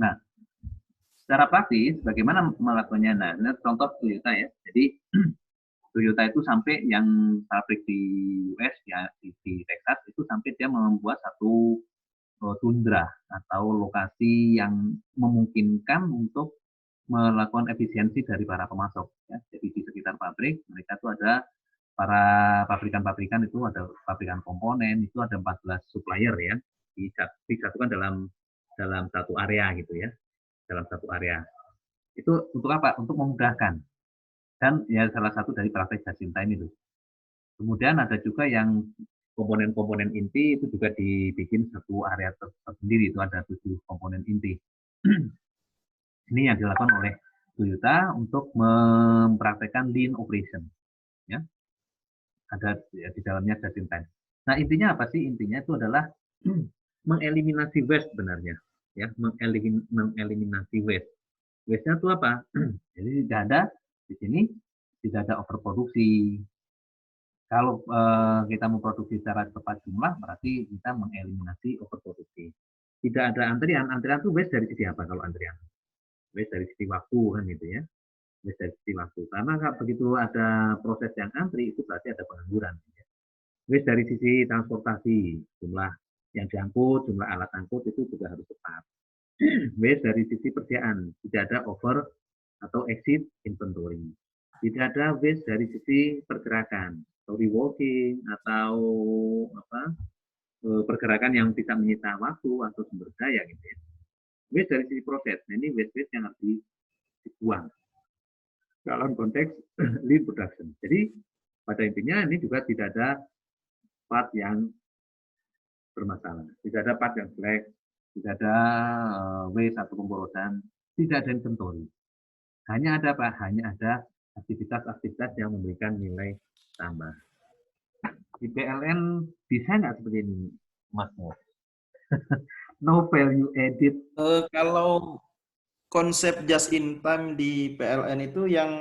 Nah, secara praktis bagaimana melakukannya? Nah, ini contoh Toyota ya. Jadi Toyota itu sampai yang pabrik di US ya di Texas itu sampai dia membuat satu tundra atau lokasi yang memungkinkan untuk melakukan efisiensi dari para pemasok ya. Jadi di sekitar pabrik mereka itu ada para pabrikan-pabrikan, itu ada pabrikan komponen, itu ada 14 supplier ya, disatukan dalam dalam satu area gitu ya, dalam satu area. Itu untuk apa? Untuk memudahkan. Dan ya salah satu dari praktek just in time itu. Kemudian ada juga yang komponen-komponen inti itu juga dibikin satu area tersendiri, itu ada 7 komponen inti. Ini yang dilakukan oleh Toyota untuk mempraktekkan lean operation. Ya, ada ya, di dalamnya just in time. Nah, intinya apa sih? Intinya itu adalah mengeliminasi waste sebenarnya. Ya, mengeliminasi waste. Waste-nya itu apa? Jadi tidak ada di sini, tidak ada overproduksi. Kalau kita memproduksi secara tepat jumlah, berarti kita mengeliminasi overproduksi. Tidak ada antrian. Antrian itu waste dari sisi apa kalau antrian? Waste dari sisi waktu kan gitu ya. Waste dari sisi waktu. Karena begitu ada proses yang antri, itu berarti ada pengangguran. Waste dari sisi transportasi, jumlah yang diangkut, jumlah alat angkut itu juga harus tepat. Waste dari sisi persediaan, tidak ada over atau exit inventory. Tidak ada waste dari sisi pergerakan, atau walking atau apa, pergerakan yang bisa menyita waktu atau sumber daya gitu ya. Waste dari sisi proses, nah ini waste yang harus dibuang dalam konteks lean production. Jadi pada intinya ini juga tidak ada part yang bermasalah, tidak ada part yang jelek, tidak ada waste atau pemborosan, tidak ada inventory. Hanya ada apa? Hanya ada aktivitas-aktivitas yang memberikan nilai tambah. Di PLN bisa nggak seperti ini, Mas Mo? No value added. Kalau konsep just in time di PLN itu yang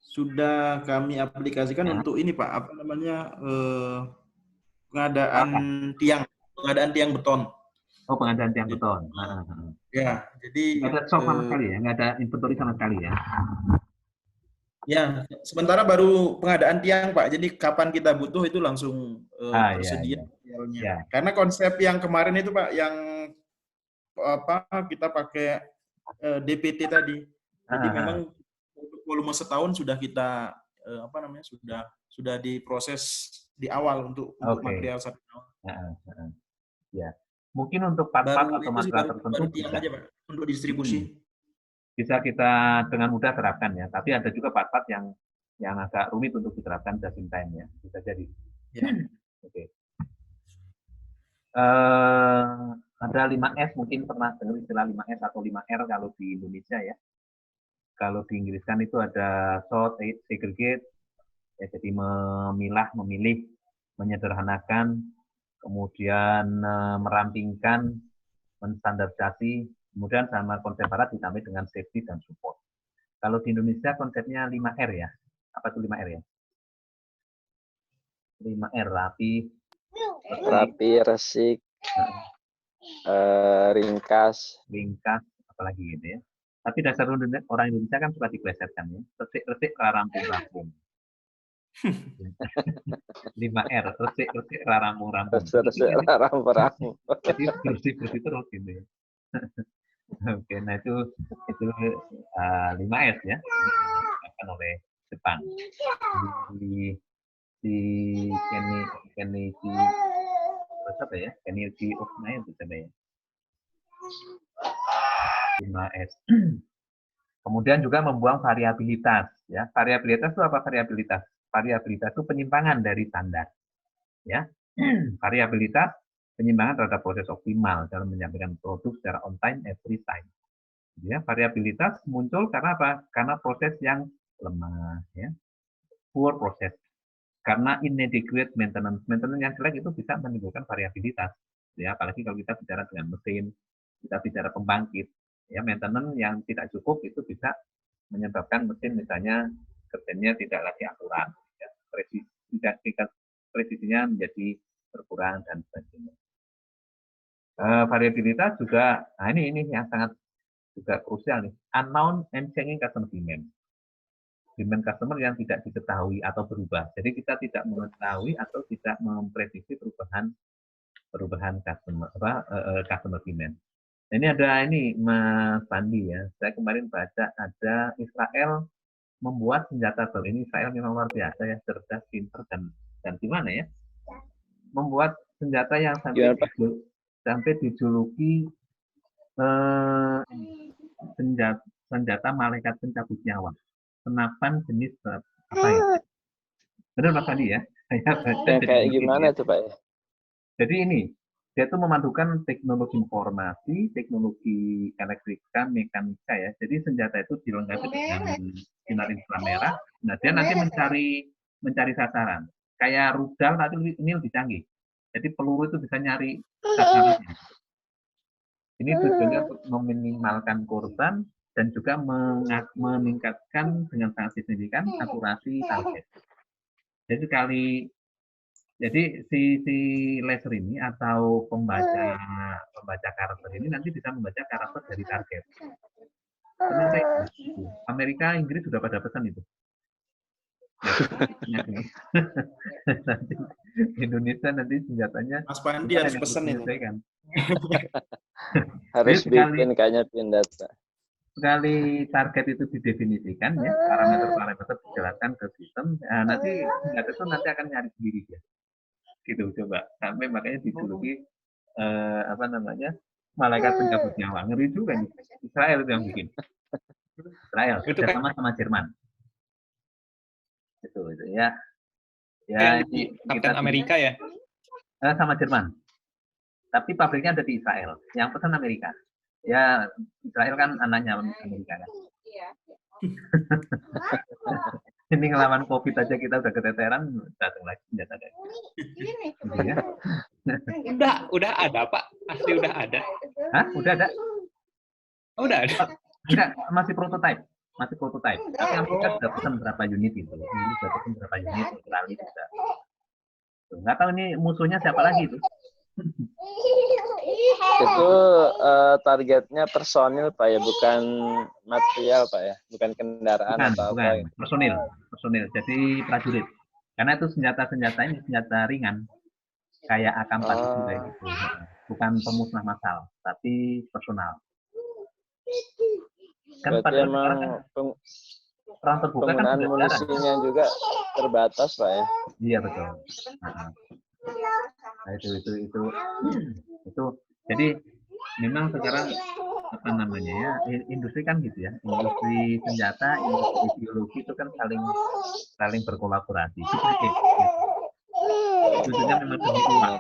sudah kami aplikasikan Ya. untuk ini Pak, apa namanya, pengadaan pengadaan tiang beton. Oh, pengadaan tiang Jadi, beton. ya, Nggak jadi ada stok sama sekali ya, nggak ada inventory sama sekali ya. ya sementara baru pengadaan tiang Pak. Jadi kapan kita butuh itu langsung Ya, tersedia ya, materialnya. ya. Karena konsep yang kemarin itu Pak, yang apa kita pakai DPT tadi. Jadi memang untuk volume setahun sudah kita apa namanya, sudah diproses di awal untuk Oke. material satu tahun. Ya. Mungkin untuk part-part Baru atau itu sih, masalah baru tertentu tiang bisa. aja Pak untuk distribusi. Bisa kita dengan mudah terapkan ya. Tapi ada juga part-part yang agak rumit untuk diterapkan just in time ya. Bisa jadi. Ya. Oke. Ada 5S, mungkin pernah dengar istilah 5S atau 5R kalau di Indonesia ya. Kalau di Inggris kan itu ada sort, segregate, ya, jadi memilah, memilih, menyederhanakan, kemudian merampingkan, menstandarisasi, kemudian sama konsep barat ditambah dengan safety dan support. Kalau di Indonesia konsepnya 5R ya. Apa itu 5R ya? 5R, rapi, resik, ringkas, apalagi gitu ya. Tapi dasar orang Indonesia kan suka diplesetkan ya. Resik, rampung-rampung. 5R, resik, rampung-rampung. Jadi bersih-bersih terus gitu ya. Oke, nah itu 5S ya, dilakukan oleh Jepang. Di Kenichi Okuna itu ya. 5S. Kemudian juga membuang variabilitas ya. Variabilitas itu apa variabilitas? Variabilitas itu penyimpangan dari standar. Ya. Variabilitas penyimpangan terhadap proses optimal dalam menyampaikan produk secara on time every time. Ya, variabilitas muncul karena apa? Karena proses yang lemah ya. Poor proses. Karena inadequate maintenance. Maintenance yang jelek itu bisa menimbulkan variabilitas. Ya, apalagi kalau kita bicara dengan mesin, kita bicara pembangkit. Ya, maintenance yang tidak cukup itu bisa menyebabkan mesin misalnya kerjanya tidak lagi akurat. Ya, presisinya menjadi berkurang dan sebagainya. Variabilitas juga, nah ini yang sangat juga krusial nih. Unknown and changing customer demand. Demand customer yang tidak diketahui atau berubah. Jadi kita tidak mengetahui atau tidak memprediksi perubahan customer demand. Ini ada ini Mas Pandi ya. Saya kemarin baca ada Israel membuat senjata baru. Ini Israel memang luar biasa ya, cerdas, pinter dan gimana ya? Membuat senjata yang sampai dijuluki senjata malaikat pencabut nyawa. Senapan jenis apa ya? Benar Mas Andi ya? Kayak gimana tuh Pak? Jadi ini, dia itu memadukan teknologi informasi, teknologi elektrika, mekanika ya. Jadi senjata itu dilengkapi dengan sinar inframerah. Nah, dia nanti mencari sasaran. Kayak rudal nanti ini lebih canggih. Jadi peluru itu bisa nyari sasarannya. Ini tujuannya untuk meminimalkan korban dan juga meningkatkan dengan sangat signifikan akurasi target. Jadi si laser ini atau pembaca karakter ini nanti bisa membaca karakter dari target. Kenapa itu? Amerika, Inggris sudah pada pesan itu. Nanti Indonesia nanti senjatanya Mas Pandi harus pesan ini. Harus bikin kayaknya pindah. Sekali target itu didefinisikan ya, parameter-parameter dijelaskan ke sistem, nanti senjata itu nanti akan nyari sendiri dia. Gitu coba. Sampai makanya dijuluki malaikat pencabut nyawa. Ngeri juga nih. Israel itu yang bikin. Israel kerjasama sama Jerman. Itu ya. Ya ini Kapten Amerika ya? Sama Jerman. Tapi pabriknya ada di Israel. Yang pesan Amerika. Ya Israel kan anaknya Amerika kan. Ini ngelawan COVID aja kita udah keteteran, datang lagi senjata dari. Gitu ya. Udah ada Pak, asli udah ada. Hah? Udah ada? Oh, udah ada. Enggak, masih prototype. Tapi Amerika sudah pesan berapa unit itu. Ini sudah pesan berapa unit, Australia sudah. Nggak tahu ini musuhnya siapa lagi itu. Itu targetnya personil Pak ya, bukan material Pak ya, bukan kendaraan atau apa. Personil. Jadi prajurit. Karena itu senjata ini senjata ringan. Kayak AK-47 kayak gitu. Bukan pemusnah massal, tapi personal. Kan pada emang perang terbuka kan penggunaan munisinya juga terbatas Pak ya. Iya betul. Nah, itu. Jadi memang sekarang apa namanya ya, industri kan gitu ya, industri senjata, industri ideologi itu kan saling berkolaborasi. Tujuannya memang demi uang.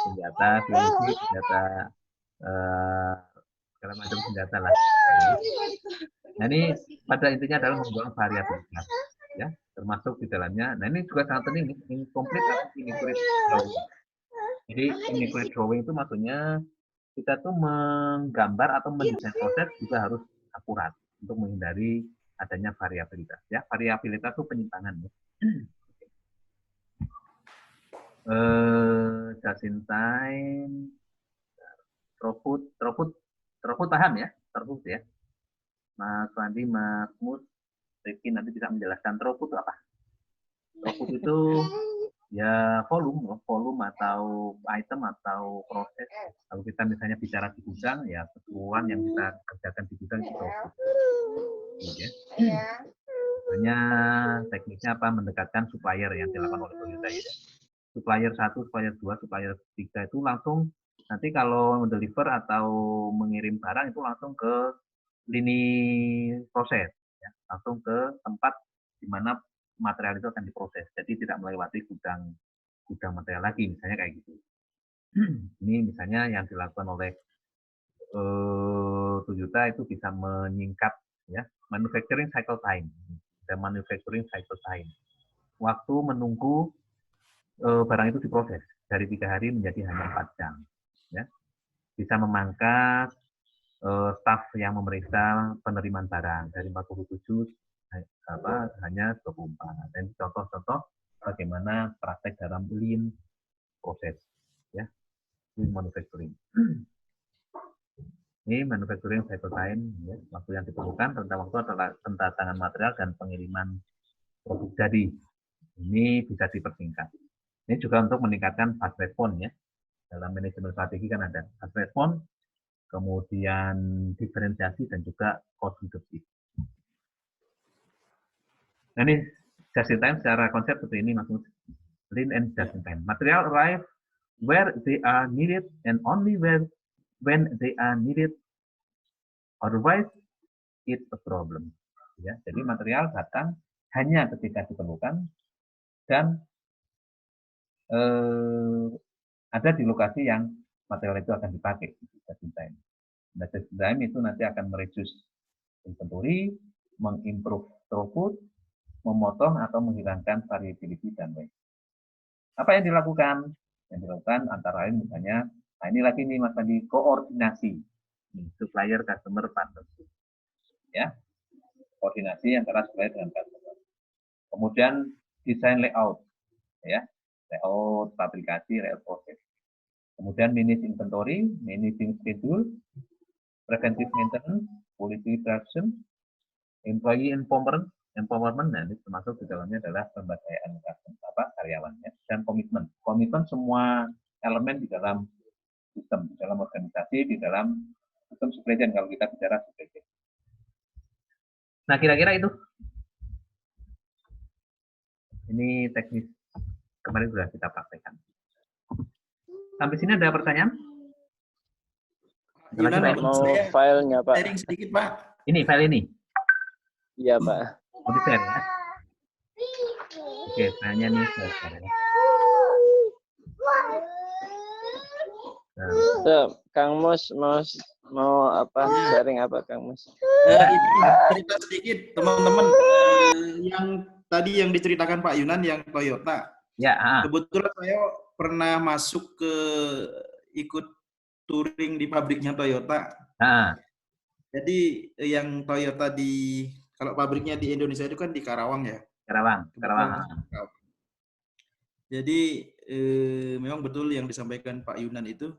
Senjata, ideologi, senjata segala macam senjata lah. Nah ini pada intinya adalah membuang variabilitas, ya, termasuk di dalamnya. Nah ini juga sangat penting, incomplete atau inaccurate drawing. Jadi inaccurate drawing itu maksudnya kita tuh menggambar atau mendesain proses juga harus akurat untuk menghindari adanya variabilitas. Ya, variabilitas itu penyimpangan. Ya. Just in time, throughput paham ya, throughput ya. Mas Wandi, Mas Mus, Rifki nanti bisa menjelaskan throughput itu apa. Throughput itu ya volume atau item atau proses. Kalau kita misalnya bicara di gudang, ya keseluruhan yang kita kerjakan di gudang itu throughput. Ya. Hanya tekniknya apa, mendekatkan supplier yang dilakukan oleh Toyota ya. Supplier 1, supplier 2, supplier 3 itu langsung nanti kalau mendeliver atau mengirim barang itu langsung ke lini proses, ya, langsung ke tempat di mana material itu akan diproses. Jadi tidak melewati gudang material lagi, misalnya kayak gitu. Ini misalnya yang dilakukan oleh Toyota itu bisa menyingkat ya manufacturing cycle time dan manufacturing cycle time. Waktu menunggu barang itu diproses dari 3 hari menjadi hanya 4 jam. Ya. Bisa memangkas staf yang memeriksa penerimaan barang dari 47 hanya 24. Dan contoh-contoh bagaimana praktek dalam lean proses, ya, lean manufacturing. Ini manufacturing cycle time, ya, waktu yang diperlukan, rentang waktu adalah pendatangan material dan pengiriman produk jadi. Ini bisa dipersingkat. Ini juga untuk meningkatkan fast response, ya. Dalam manajemen strategi kan ada fast response, kemudian diferensiasi dan juga cost reduction. Nah, ini just in time secara konsep seperti ini maksudnya lean and just in time. Material arrive where they are needed and only when they are needed. Otherwise, it's a problem. Ya, jadi material datang hanya ketika diperlukan dan ada di lokasi yang material itu akan dipakai. Just in time. Nah, just in time itu nanti akan mereduce inventory, mengimprove throughput, memotong atau menghilangkan variability dan waste. Apa yang dilakukan? Yang dilakukan antara lain misalnya, nah ini lagi nih Mas Andi, koordinasi. Supplier customer partnership, ya, koordinasi antara supplier dan customer. Kemudian desain layout, ya, layout fabrikasi, layout proses. Kemudian manage inventory, managing schedule, preventive maintenance, quality production, employee empowerment, nah ini termasuk di dalamnya adalah pemberdayaan karyawannya dan komitmen. Komitmen semua elemen di dalam sistem, di dalam organisasi, di dalam sistem supply chain kalau kita bicara supply chain. Nah, kira-kira itu. Ini teknis kemarin sudah kita praktekkan. Sampai sini ada pertanyaan? Yunan, mau filenya, Pak. Sharing sedikit, Pak. Ini file ini. Iya, Pak. Mau di-share ya? Oke, filenya nih saya share ya. Tuh, Kang Mus mau apa? Sharing apa, Kang Mus? Cerita sedikit, teman-teman. Yang tadi yang diceritakan Pak Yunan yang Toyota. Ya. Kebetulan saya pernah masuk ke ikut touring di pabriknya Toyota. Jadi yang Toyota kalau pabriknya di Indonesia itu kan di Karawang ya. Karawang. Jadi memang betul yang disampaikan Pak Yunan itu.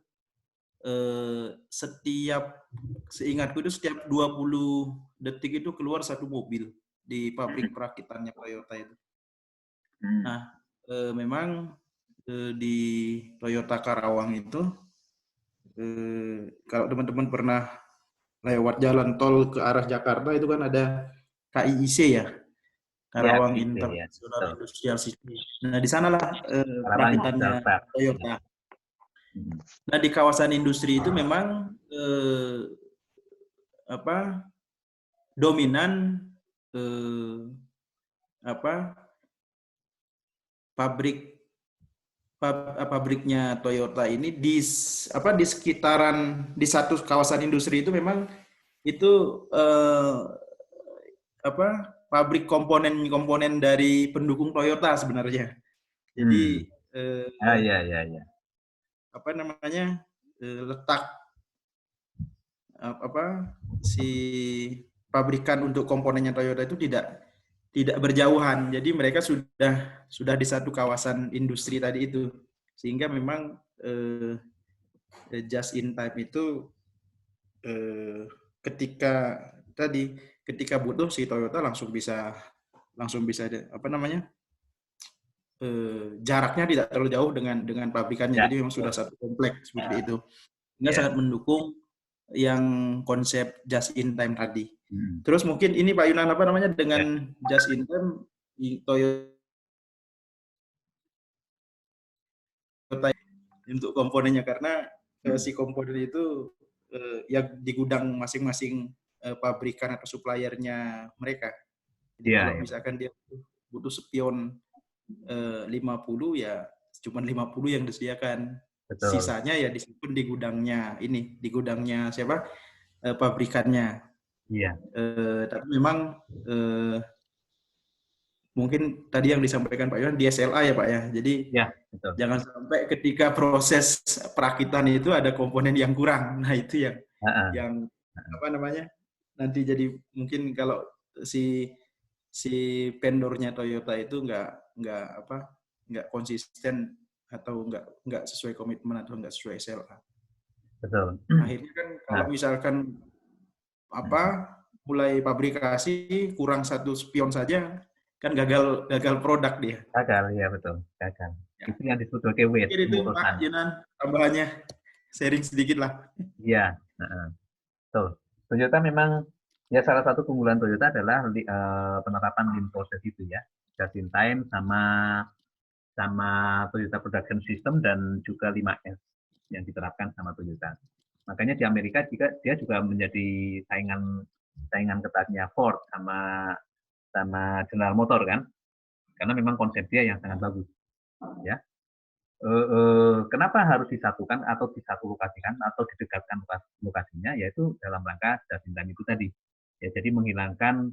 Seingatku itu setiap 20 detik itu keluar satu mobil di pabrik perakitannya Toyota itu. Nah, memang di Toyota Karawang itu, kalau teman-teman pernah lewat jalan tol ke arah Jakarta itu kan ada KIIC ya, Karawang ya, International Industrial City. Nah, di sanalah perakitannya Toyota. Nah, di kawasan industri itu memang dominan pabriknya Toyota ini di sekitaran di satu kawasan industri itu memang itu pabrik komponen dari pendukung Toyota sebenarnya. Jadi letak si pabrikan untuk komponennya Toyota itu tidak berjauhan. Jadi mereka sudah di satu kawasan industri tadi itu. Sehingga memang just in time itu ketika butuh si Toyota langsung bisa jaraknya tidak terlalu jauh dengan pabrikannya. Jadi memang sudah satu kompleks seperti itu. Sehingga sangat mendukung yang konsep just in time tadi. Terus mungkin ini Pak Yunan dengan just in time Toyota untuk komponennya, karena si komponen itu yang di gudang masing-masing pabrikan atau suppliernya mereka. Jadi kalau misalkan dia butuh spion 50 ya cuma 50 yang disediakan. Betul. Sisanya ya disimpan di gudangnya siapa? Pabrikannya. Iya. Tapi memang mungkin tadi yang disampaikan Pak Yunan di SLA ya Pak ya. Jadi betul. Jangan sampai ketika proses perakitan itu ada komponen yang kurang. Nah itu yang nanti jadi mungkin kalau si vendornya Toyota itu nggak nggak konsisten atau nggak sesuai komitmen atau nggak sesuai SLA. Betul. Akhirnya kan kalau misalkan mulai pabrikasi kurang satu spion saja kan gagal produk dia. Gagal, ya betul. Gagal. Ya. Itu yang disebut sebagai waste, Itu Pak Jenan tambahannya sharing sedikit lah. Iya. Betul. Toyota memang ya salah satu keunggulan Toyota adalah penerapan lean process itu ya, just in time sama Toyota Production System dan juga 5S yang diterapkan sama Toyota. Makanya di Amerika juga dia juga menjadi saingan ketatnya Ford sama General Motor kan, karena memang konsep dia yang sangat bagus. Ya. Kenapa harus disatukan atau disatu-lokasikan atau didekatkan lokasinya, yaitu dalam rangka just in time itu tadi. Ya, jadi menghilangkan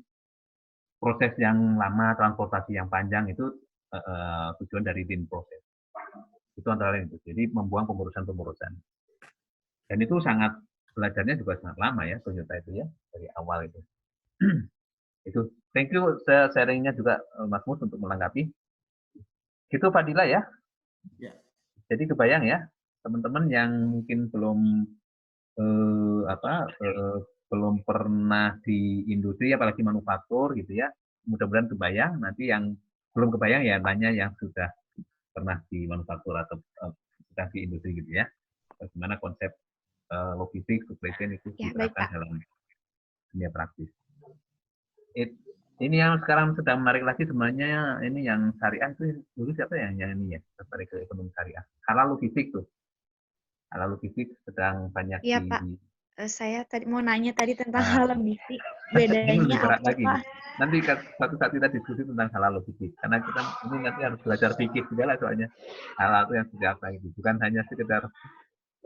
proses yang lama, transportasi yang panjang itu tujuan dari lean process. Itu antara lain itu. Jadi membuang pemorosan. Dan itu belajarnya juga sangat lama ya Toyota itu ya, dari awal itu. Itu. Thank you sharingnya juga Mas Mus untuk melengkapi. Itu Fadila ya. Ya. Jadi kebayang ya, teman-teman yang mungkin belum pernah di industri, apalagi manufaktur gitu ya, mudah-mudahan kebayang. Nanti yang belum kebayang ya tanya yang sudah pernah di manufaktur atau sudah di industri gitu ya. Bagaimana konsep logistik, supply chain itu diterapkan dalam dunia praktis. Ini yang sekarang sedang menarik lagi sebenarnya, ini yang syariah itu dulu siapa yang ini ya, tertarik ke ekonomi syariah. Halal logistik tuh. Halal logistik sedang banyak Iya, Pak. Saya tadi mau nanya tentang halal logistik. Bedanya apa, lagi. Pak? Nanti suatu saat kita diskusi tentang halal logistik. Karena kita ini nanti harus belajar fikih juga lah soalnya. Halal itu yang seperti apa gitu. Bukan hanya sekedar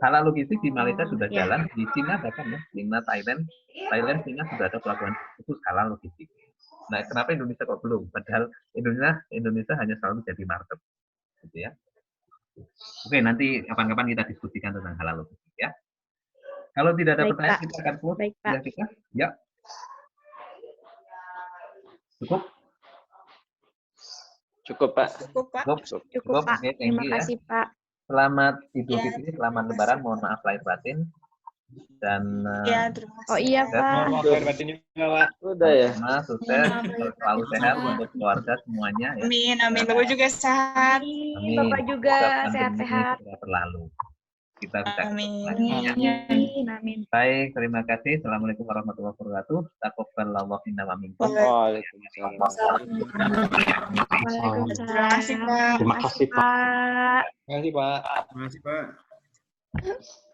halal logistik di Malaysia sudah jalan, di Cina bahkan ya, Cina, Thailand, Cina sudah ada pelabuhan khusus halal logistik. Nah, kenapa Indonesia kok belum? Padahal Indonesia hanya selalu jadi market, gitu ya. Oke, nanti kapan-kapan kita diskusikan tentang halal logistik ya. Kalau tidak ada pertanyaan, kita akan close. Kita. Ya. Cukup? Cukup, Pak. Cukup, Pak. Okay, terima kasih, Pak. Selamat Idul Fitri, selamat Lebaran. Mohon maaf lahir batin. Dan oh iya Pak. Udah ya. Sukses, selalu sehat untuk keluarga semuanya. Ya. Amin. Bapak juga sehat. Amin. Bapak juga sehat-sehat. Berlalu. Kita Amin. Amin. Baik, terima kasih. Assalamualaikum warahmatullahi wabarakatuh. Taqabbalallahu minna wa minkum. Waalaikumsalam. Terima kasih Pak. Terima kasih Pak. Terima kasih, Pak. Terima kasih Pak.